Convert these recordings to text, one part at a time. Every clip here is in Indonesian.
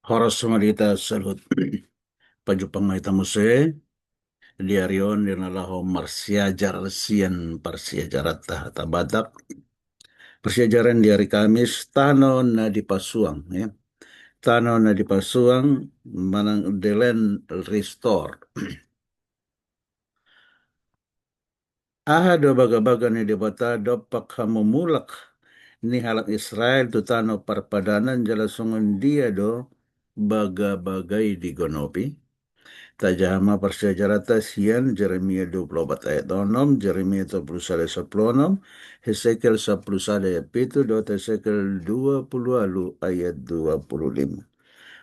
Horos sumadita salut. Pajupang mahita muse, diarion di nalaho marsiajar sian parsiajarat tahta badak. Persiajaran di hari Kamis, tano na di Pasuang. Ya. Tano na di Pasuang, manang delen restore. Aha do baga-baga ni debata dopak hamumulak ni halak Israel tu tano parpadanan jala sungun dia do baga-bagai di Gonopi. Tajama persejarata sian Jeremia 24 ayat 6, Jeremia 31 ayat 10, Hesekiel 11 ayat 7, Hesekiel 20 ayat 25.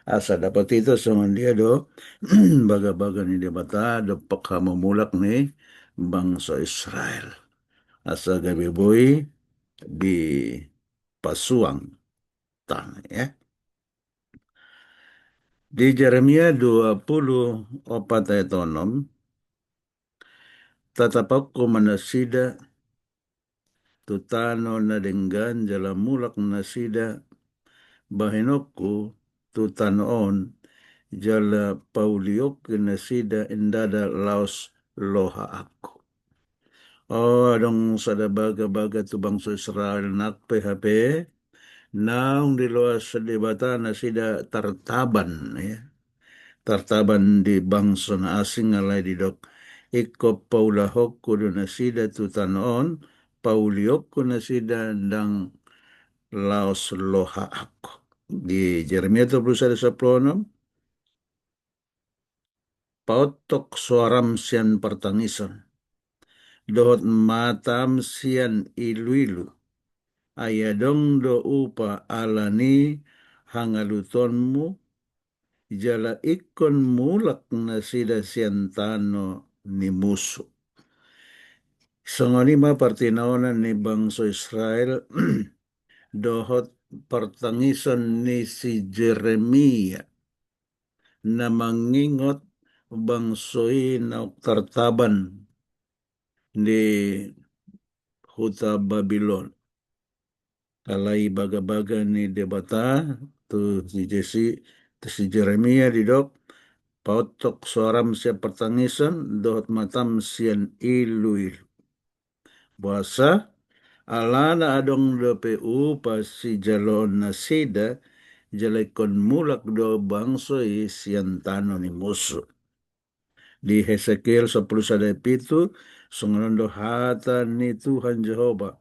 Asa dapat itu sama dia do baga-baga ni dia bata do pekha memulak ni bangsa Israel. Asa gabi boy di Pasuang tanah ya. Di Jeremia 24 ayat 6, tatapakku manasida tutano na denggan jala mulak nasida bahinokku tutanoon jala pauliok nasida indada laos loha aku. Oh, adong sada baga-baga tu bangsa Israel nak PHP naung di luas sedebata nasida tartaban ya. Tartaban di bangsa na asing alai di dok iko paulahok kudu nasida tutanoon pauliok ku nasida dang laos loha aku. Di Jeremia 31:10, pautok suaram sian pertangisan, dohot matam sian ilu-ilu, ayadong do upa alani hangalutonmu, jala ikon mulak nasida sian tano ni musuh. Songonima partinaonan ni bangsa Israel dohot pertangisan ni si Jeremia na mangingot bangsoi na tartaban di huta Babylon. Kalai baga-baga ni debata tu si Jesi tu si Jeremia di dok pautok suaram sia pertangisan dohot matam sian iluil. Buasa alana adong do PU pas si jalon nasida jalekon mulak do bangsoi sian tano ni musuh. Di Hesekiel 10 ayat 7, sungondo hata ni Tuhan Jehova.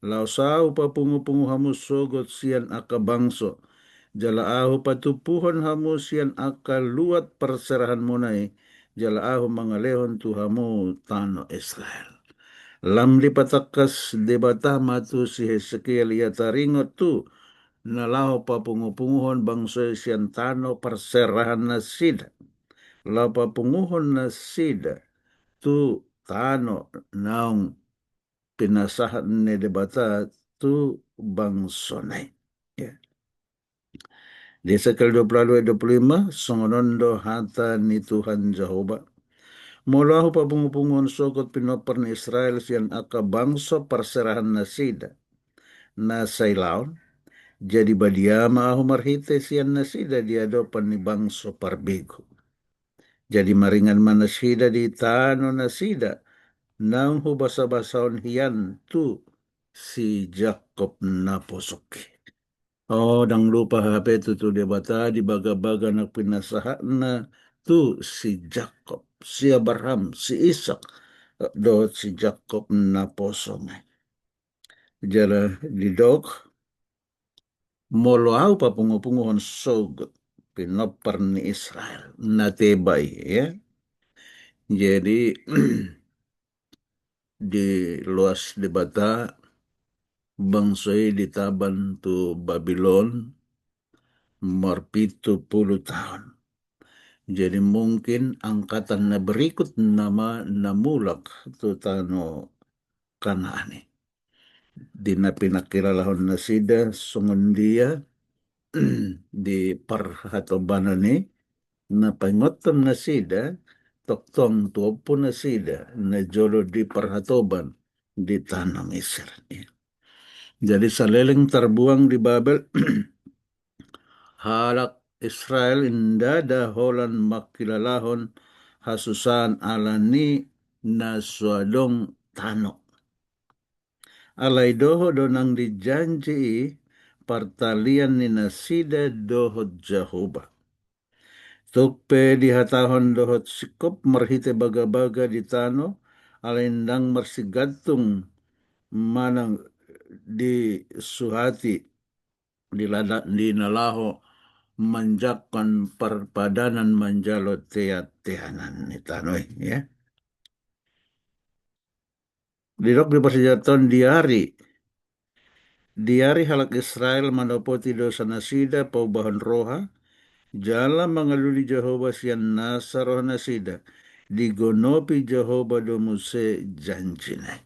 Lausau pa pungu-pungu hamu sogot sian aka bangso. Jala ahu patupuhon hamu sian aka luat perserahan munai. Jala ahu mangalehon tu hamu tano Israel. Lam dipatakas debata matu si Hesekiel ia taringot tu. Nalahu pa pungu-punguhon bangso sian tano perserahan nasida. Lapa punguhon na sida tu tano naong pinasahan ni debata tu bangsonay. Ya. Di Hesekiel 22:25, songonondo hata ni Tuhan Jehova. Mulahu pa pungupunguhon sogot pinopar ni Israel siyan aka bangso perserahan na sida. Na saylaon, jadi badiama ahu marhite siyan na sida diadopan ni bangso parbigo. Jadi maringan manasida di tano nasida nang hubasa-basaon hiyan tu si Jacob na posok. Oh, dang lupa HP tu dia bata di baga-baga na pinasahan na tu si Jacob, si Abraham, si Ishak, do si Jacob na posong. Jala di dok molo au pa pungu-punguhon sogot pinopar ni Israel na tebay ya. Jadi di luas di bata bangsoi ditaban tu Babylon marpitu puluh tahun. Jadi mungkin angkatan na berikut nama namulak tu tano Kanaani. Di napinakilalahon na sida sungon dia di parhatobanani na pangotom na sida toktong tuopo na sida na jolo di parhatoban di tanah Mesir. Jadi saleleng terbuang di Babel halak Israel indada holan makilalahon hasusan alani na suadong tano. Alay doho donang dijanji partalian ni nasida dohot Jehovah. Tukpe dihatahon dohot sikop marhite baga-baga di tano alindang marsigatung manang di suhati di nalaho manjakan perpadanan manjalo tehanan ni tanoy ya. Dirok di persenjataan diari halak Israel manopoti dosa nasida paubahan roha jala mangaluli Jehovah sian nasa roh nasida digonopi Jehovah do Muse janjina.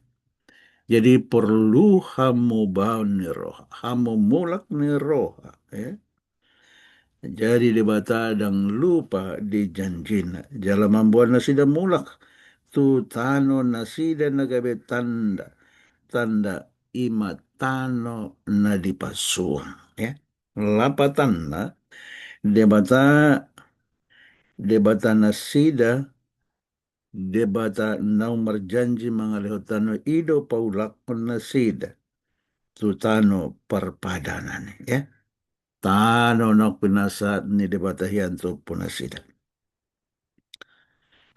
Jadi perlu hamu baun ni roha, hamu mulak ni roha ya. Jadi debata dang lupa di janjina. Jala mambuan nasida mulak tu tano nasida nagabe tanda tanda ima tano na dipasuang ya. Lapatan debata debata nasida debata nau marjanji mangalihotano ido paulak nasida tu tano perpadanan ya. Tano nok pinasa ni debata hianto punasida.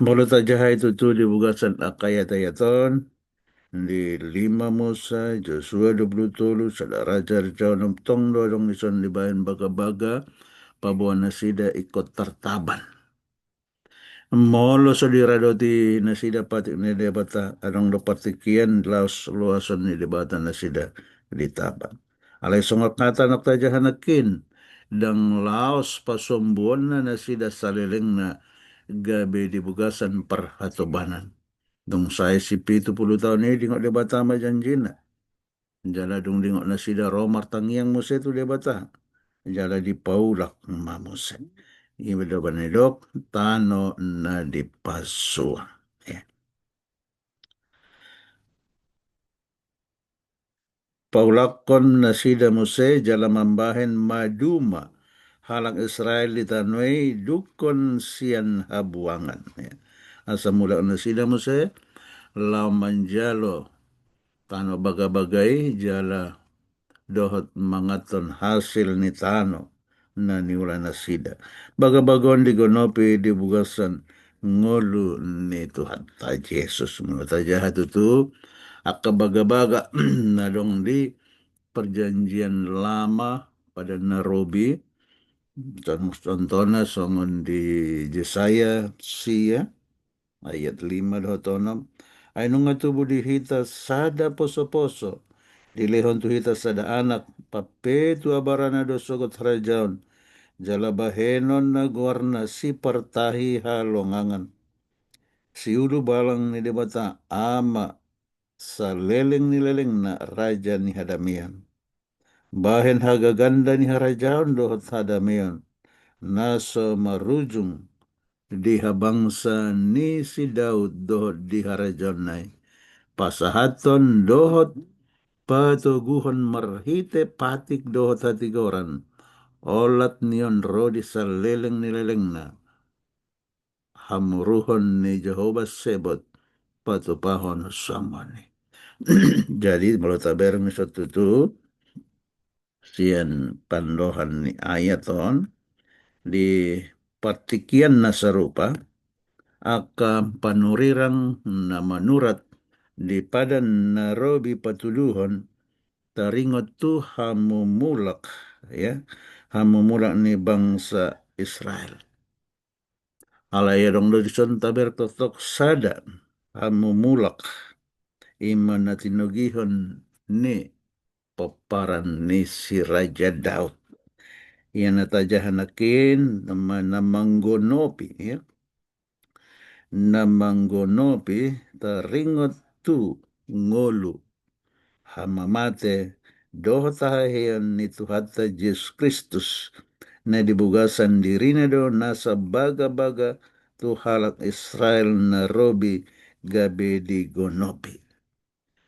Mulut aja itu tu dibugasan akayat-ayaton di 5 Musa, Joshua 23, sada raja jauh nom tong dodong ison libayan baga-baga, pabuan nasida ikut tertaban. Molo so diradoti nasida patik ni debata adong do patikian laos luason ni debata nasida ditaban. Alay songok kata nak tajahanakin dang laos pasombuan na nasida salileng na gabe dibugasan perhatobanan. Dong saya si 70 tahun ini dingok debata ma janjina. Jala dong dingok nasida romar tangiang muse tu debata. Jala di paulak mamuse. Iba banedok tano na dipasua. Ya. Paulakon nasida muse jala mambahen maduma halang Israel ditanui dukon sian habuangan. Ya. Asa mula nasida muse lau manjalo tano baga-bagai jala dohot mangaton hasil ni tano na niula nasida. Baga-bagon digonopi dibugasan ngolu ni Tuhan ta Yesus menurut aja tu aka baga-baga na dong di perjanjian lama pada Nairobi contohnya songon di Yesaya sia ayat 5 dohotonom ay nung atubo di hita sada poso-poso dilehon tu hita sada anak papetu abarana do sogot harajaon jalabahenon na guarna si partahi halongangan si ulu balang ni debata ama sa leleng ni leleng na raja ni hadamian bahen hagaganda ni harajaon dohot hadamian naso marujung di habangsa ni si Daud dohot di harajaon nai pasahaton dohot patuguhon marhite patik dohot hatigoran olat nion rodi saleleng ni leleng na hamuruhon ni Jehovah Sebot patupahon samani. Jadi kalau taber misal tu sian pandohan ni ayaton di partikian nasarupa akan panurirang na manurat di padan Nairobi patuluhon taringot tu hamumulak ya hamumulak ni bangsa Israel. Alaya dong do dison taber totok sada hamumulak iman na tinugihon ni paparan ni si Raja Daud. Yan natajahanakin namanggonopi ya. Namanggonopi taringot tu ngolu hamamate dohtahayan ni Tuhata Yesus Kristus na dibugasan dirina do nasa baga-baga tu halak Israel na robi gabe di gonopi.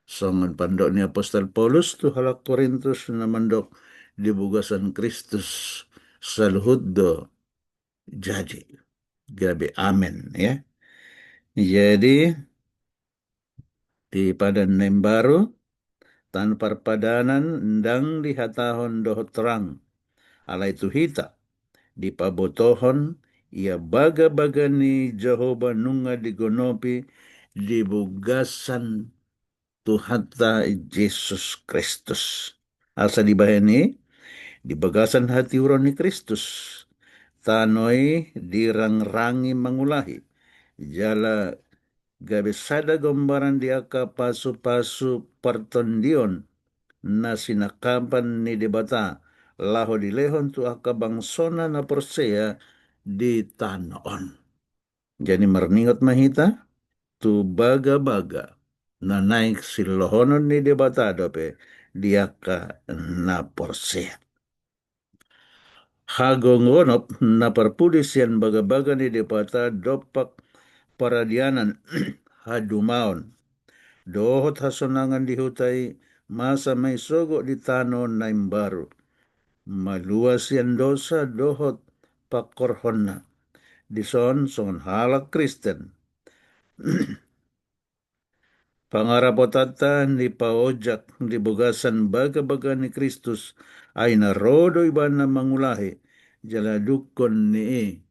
Songon pandok ni Apostol Paulus tu halak Korintus na mandok dibugasan Kristus saluhut do jadi. Gabe amen ya. Jadi di padan nem baru tanpa padanan ndang dihatahon doh terang. Ala itu hita di pabotohon ia baga-baga ni Jehovah nunga digonopi di bugasan Tuhata Yesus Kristus. Asa dibahani di bagasan hati urani Kristus. Tanoi dirang-rangi mengulahi. Jala gabe sada gambaran dia ka pasu-pasu pertondion na sinakapan ni debata laho dilehon tu aka bangsona na persea di tanoon. Jadi merningot mahita tu baga-baga na naik silohonon ni debata dope dia ka na persea. Hagongonop na perpudisian baga-baga ni debata dopak paradianan hadumaon. Dohot hasonangan dihutai masa may sogo di tano na imbaru. Maluas yan dosa dohot pakorhon na. Dison songon halak Kristen. Pangarapotatan ni paojak di bugasan baga-baga ni Kristus ay narodo iba na mangulahi jaladukon ni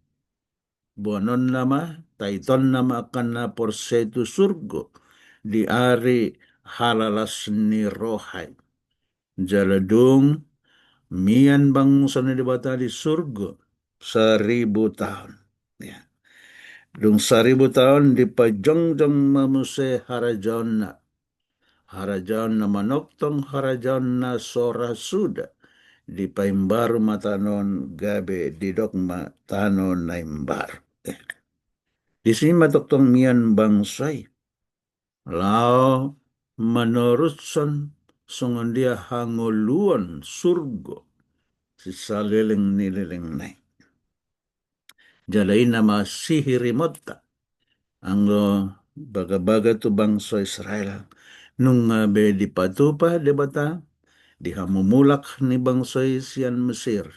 buanon nama taiton nama akan na porsetu surgo di ari halalas ni rohai jaladung mian bang sana dibata di surgo 1,000 tahun ya. Dung 1,000 tahun di pajongjong mamuse harajaon na manoktong harajaon na sora suda di paimbaru matanon gabe di dogma tanon na imbar. Di sini matoktong mian bangsay. Lao menurut songon dia hangoluan surgo si saleleng nileleng nai. Jalai nama sihiri motta. Anggo baga-baga tu bangsa Israel. Nung be di patupa debata. Dihamumulak ni bangsa sian Mesir.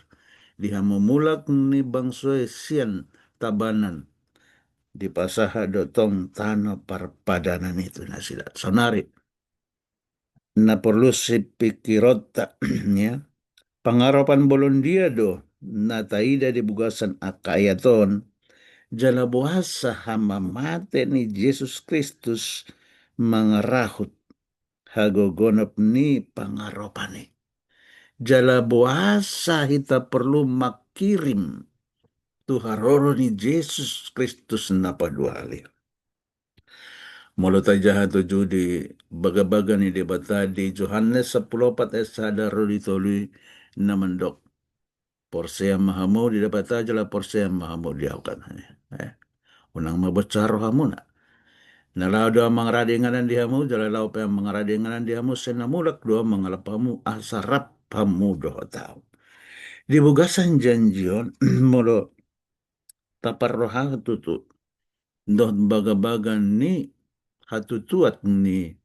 Dihamumulak ni bangsa sian tabanan. Di pasaha dotong tanah parpadanan itu na sila. Sonari. Na perlu si pikirota ya. Pangarapan bolon dia do na taida di bugasan akayaton jala buasa hama mate ni Yesus Kristus mangarahut hagogonop ni pangaropani. Jala buasa kita perlu makirim tuharoro ni Yesus Kristus na paduali. Mula tajaha tuju di baga-baga ni debata di Yohanes 10:4 sada roli toli na mandok. Porsea mahamu di debata jala porsea mahamu diaukan. Unang mabacaro hamu na. Nalau doa mangaradinganan dihamu jala lau pa mangaradinganan dihamu senamulak doa mangalapamu asarap hamu doa tau. Di bugasan janjion molo taparroha tutu doh baga-baga ni hatutuat ni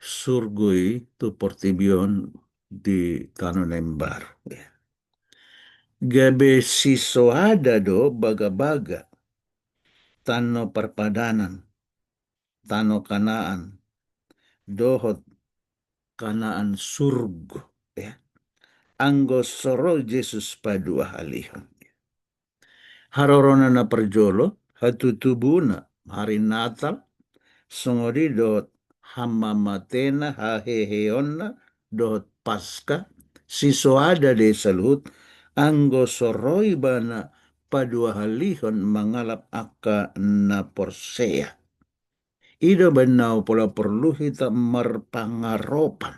surgui tu portibion di tanah lembar. Gabe sisoada do baga-baga tano perpadanan, tano kanaan, dohot kanaan surgo. Anggo soro Yesus padua halihon. Harorona na perjolo, hatutubuna hari Natal, songori dot hamamatena haheheonna dot paska sisoada de salut anggo soroi bana padua halihon mangalap aka na porsea. Ida benau pola perlu kita merpangaropan.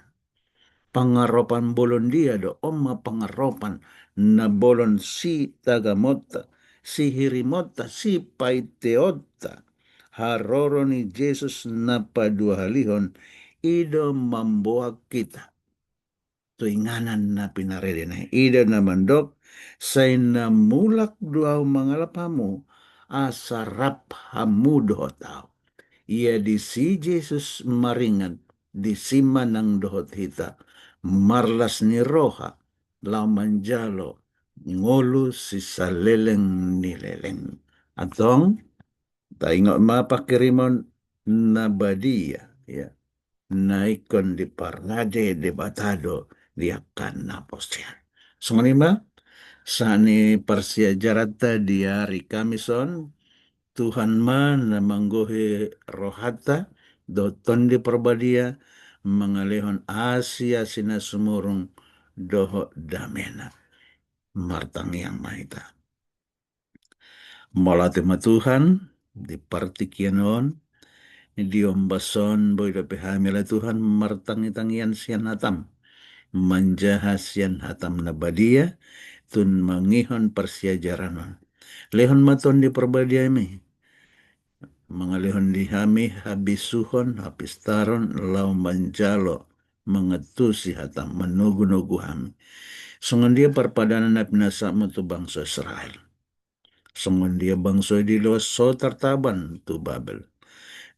Pangaropan bolon dia do oma pangaropan na bolon si tagamota si hirimota si paiteota haroro ni Jesus na padua halihon ido membawa kita tuinganan na pinarede na ida na mandok say na mulak duaw mangalapamu asarap hamudo tao ia di si Jesus maringan di siman ng dohot hita marlas ni roha lau manjalo ngulu si saleleng ni leleng. Atong taingot mapakirimon na badia ya naikon di parlade de batado di akan na posya. Sunganima sani parsia jarata di hari Kamison Tuhan ma na manggohe rohata doton di perbadia mengalihon Asia sina sumurung doho damena martang yang maita. Molatema Tuhan di partikianon diombason boy da pehamila Tuhan martangi tangian sian hatam manjahasian hatam nabadia tun mangihon persiajaranon lehon maton di perbadia mi mangalihon di hami habisuhon hapistaron lau manjalo mengetusi hatam menugu-nugu hami sungon dia perpadanan napinasa tu bangsa Israel sungon dia bangsa di luas so tertaban tu Babel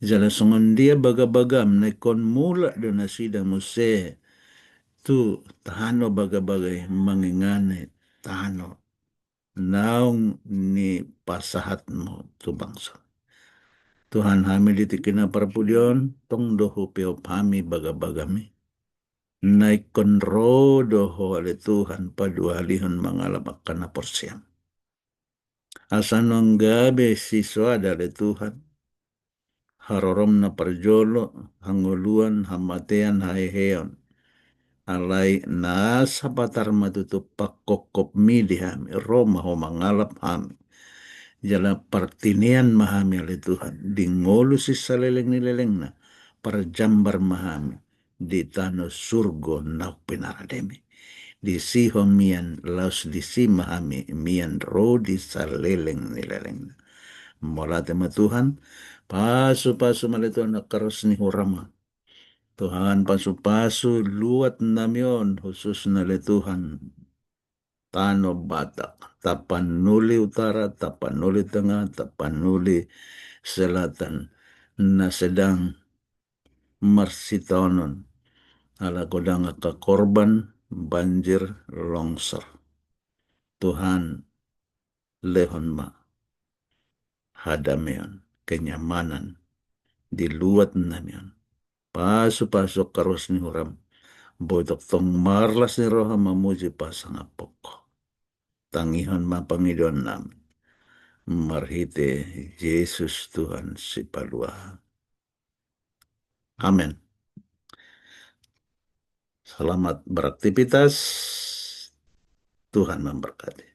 jala songon dia baga-bagam nekon mula do nasida muse tu tahano baga-bagai mangingane tahano naung ni pasahatmu tu bangsa. Tuhan hami ditikina parpudion tong doho peo hami baga-bagami. Naikon ro doho ale Tuhan padua alihon mangalap kana porsiam. Asanong gabe siswa dari Tuhan harorom na parjolo, hanguluan, hamatean, haeheon. Alai nasa patar matutup pakokop midihami, roma ho mangalap hami. Jala partinian mahami oleh Tuhan. Dingolu si saleleng nileleng na, parjambar mahami. Di tanah surgo na pinarademi. Di siho mian laus di si mahami mian ro di saleleng nileleng na. Molate ma Tuhan, pasu-pasu malito na karos ni hurama. Tuhan pasu-pasu luat namion khusus na le Tuhan. Tano Batak, Tapanuli Utara, Tapanuli Tengah, Tapanuli Selatan na sedang marsitonon ala kodang ka korban banjir longsor. Tuhan lehon ma hadamion kenyamanan di luat namion. Pasu-pasuk karos ni huram. Botok tong marlas ni roha mamuji pasang apok. Tangihon mapangidon namin. Marhite Yesus Tuhan si palua. Amin. Selamat beraktivitas. Tuhan memberkati.